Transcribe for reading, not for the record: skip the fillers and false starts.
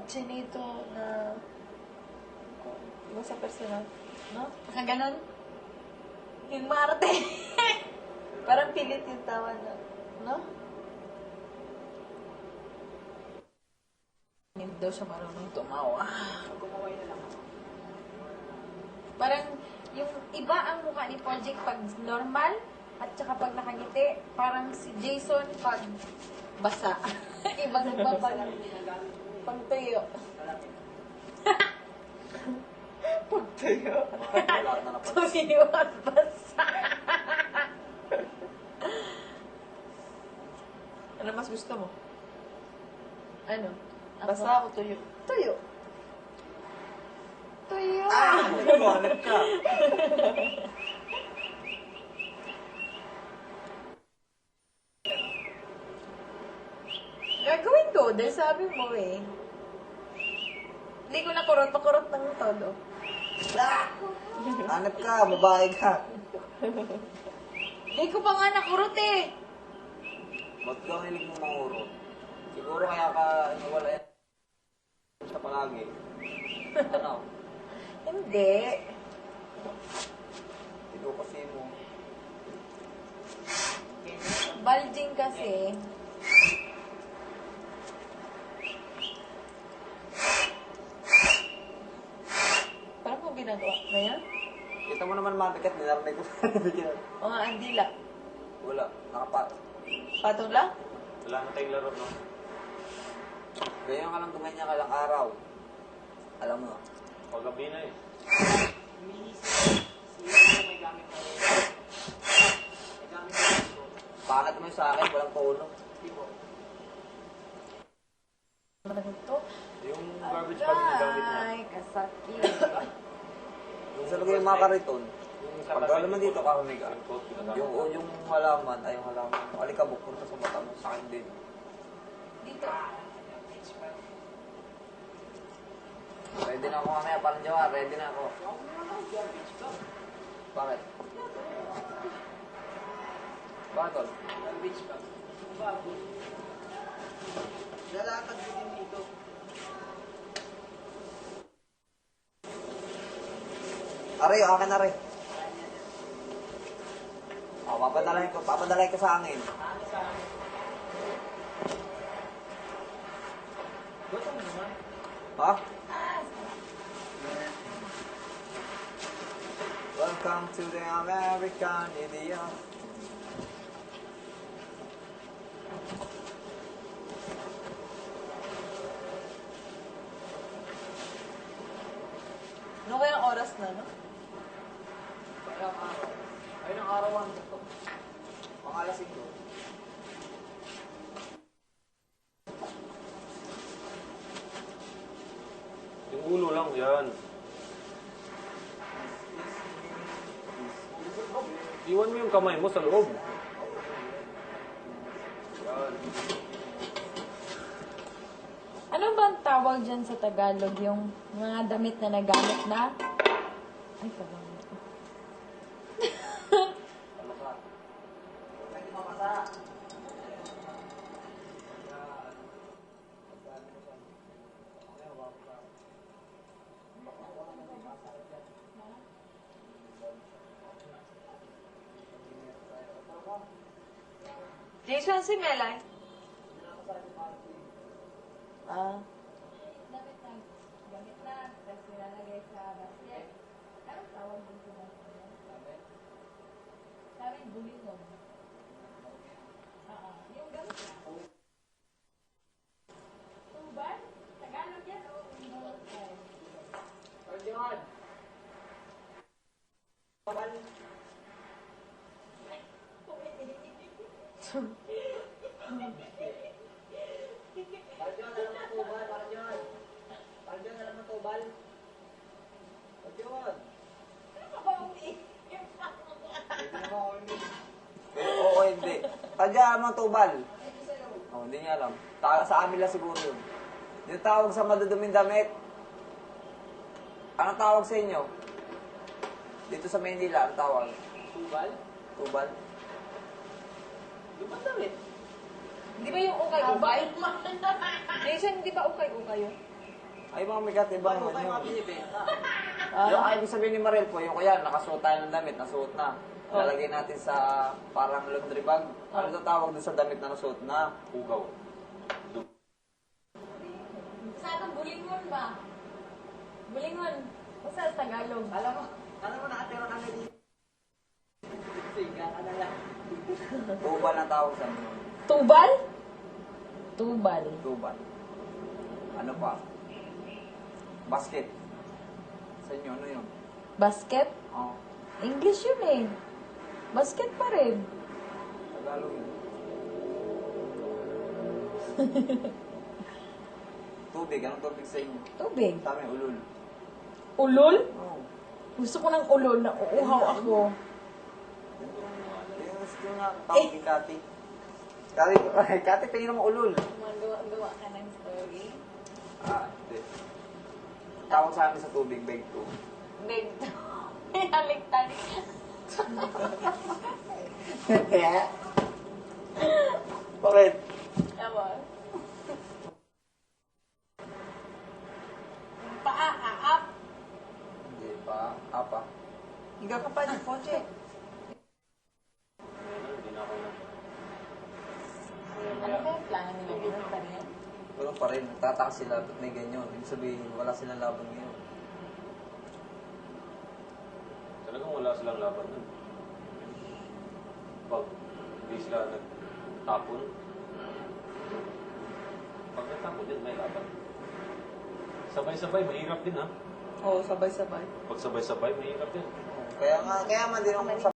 chinito na iba sa personal. No? Baka ganon. Yung Marte. Parang pilit yung tawa na. No? Hindi daw siya marunong tumawa. Gumaway na lang. Parang yung iba ang mukha ni Project pag normal at saka pag nakangiti. Parang si Jason pag basa. Ibang nagpapag pagtuyo. Pagtuyo. Tuyo at basa. Ano mas gusto mo? Ano? Basa o tuyo? Tuyo. Tuyo. Nagbalit ka. Gagawin ko, dahil sabi mo eh. Hindi ko nakurot, pakurot ng todo. Hanap ka, babae ka. Hindi ko pa nga nakurot eh. Ba't ka ang hilig mo mangurot? Siguro kaya ka nawala yan sa palagi. Ano? Hindi. Ito kasi mo. Baljing kasi. Parang kung ginagawa na yan? Kita mo naman mabigat, nilarinig ko. O nga, ang dila. Wala, nakapat. Patong lang? Wala na tayong laro, no? Ganyan ka lang gumanyan ka lang araw. Alam mo. Paggabi na eh. Pangat mo yung sa akin, walang paulo. Ano ito? Yung garbage bag na gamit niya. Ay, kasakit. Yung sa lagay yung mga kariton, Yung pagka naman dito ka humiga. Yung coat, ginagamit. Yung halaman, ay yung halaman. Yung alikabok, punta sa mata mo, sa akin din. Dito. Ready na ako mamaya, parang Jawa, ready na ako. Bakit? Bakit, tol? Lalakad ko din dito. Aray, akin na rin. O, papadalay ko sa hangin. Ha? Welcome to the American Idiot. Ano kayang oras na, no? Ayun ang arawan ko. Mga alas 5. Yung ulo lang, yan. Iwan mo yung kamay mo sa loob. Yan. Ano ba ang tawag dyan sa Tagalog? Yung mga damit na nagamit na? Ay, kabang. Jason, si Melay. Ah. Gamit na, tapos nilalagay sa basket. Anong tawag din sa basket? Sa amin, bulinog. Yung gamit na. Tuban? Tagalog yan o English? Pagdiwan. Parjon, alam mo tubal, Parjon. Parjon, alam mo tubal. Parjon. Hindi naman ako hindi. Oo, hindi. Tadya naman tubal. Oh, hindi niya alam. Sa amin lang siguro yun. Yung tawag sa maduduming damit. Anong tawag sa inyo? Dito sa Maynila, anong tawag? Tubal? Tubal? Lumang damit. Di ba yung ukay-ukay? Jason, di ba ukay-ukay yun? Ay, mga may katiba Ano naman kayo yun. mga binibenta? Yung ibig sabihin ni Marel po, yung kaya, nakasuot tayo ng damit, nasuot na. Oh. Lalagay natin sa parang laundry bag. Ano ito tawag doon sa damit na nasuot na? Ugaw. Sa atong bulingon ba? Bulingon. Kung sa Tagalog. Alam mo nakatira kami dito. Siga ka na lang. Tubal na tawag sa mga. Tubal? Tubal. Tubal. Ano pa? Basket. Sa inyo, ano yun? Basket? Oh, English yun eh. Basket pa rin. Tagalog yun. Tubig, anong tubig sa inyo? Tubig. Sa amin, ulul. Ulol? Oh. Gusto ko ng ulol na uuhaw ako. Yung gusto nga, tawag kay Kati. Kati, tingin mo ulul. Magawa ka ng story. Ah, hindi. Tawag sa amin sa tubig, beg to. Big halik-talik. Bakit? Ewan. Paa, aap. Hindi pa. Apa? Higa ka pa ng kotse. Hindi na ako na. Ano ba yung plano nila? Ganun pa rin? Ganun pa rin. Nagtataka sila. Ba't may ganyan? Ibig sabihin, wala silang laban ngayon. Talagang wala silang laban nun. Pag hindi sila nagtapon, pag nagtapon din, may laban. Sabay-sabay, mahirap din ha. Oo, sabay-sabay. Pag sabay-sabay, mahirap din. Kaya man din ako sa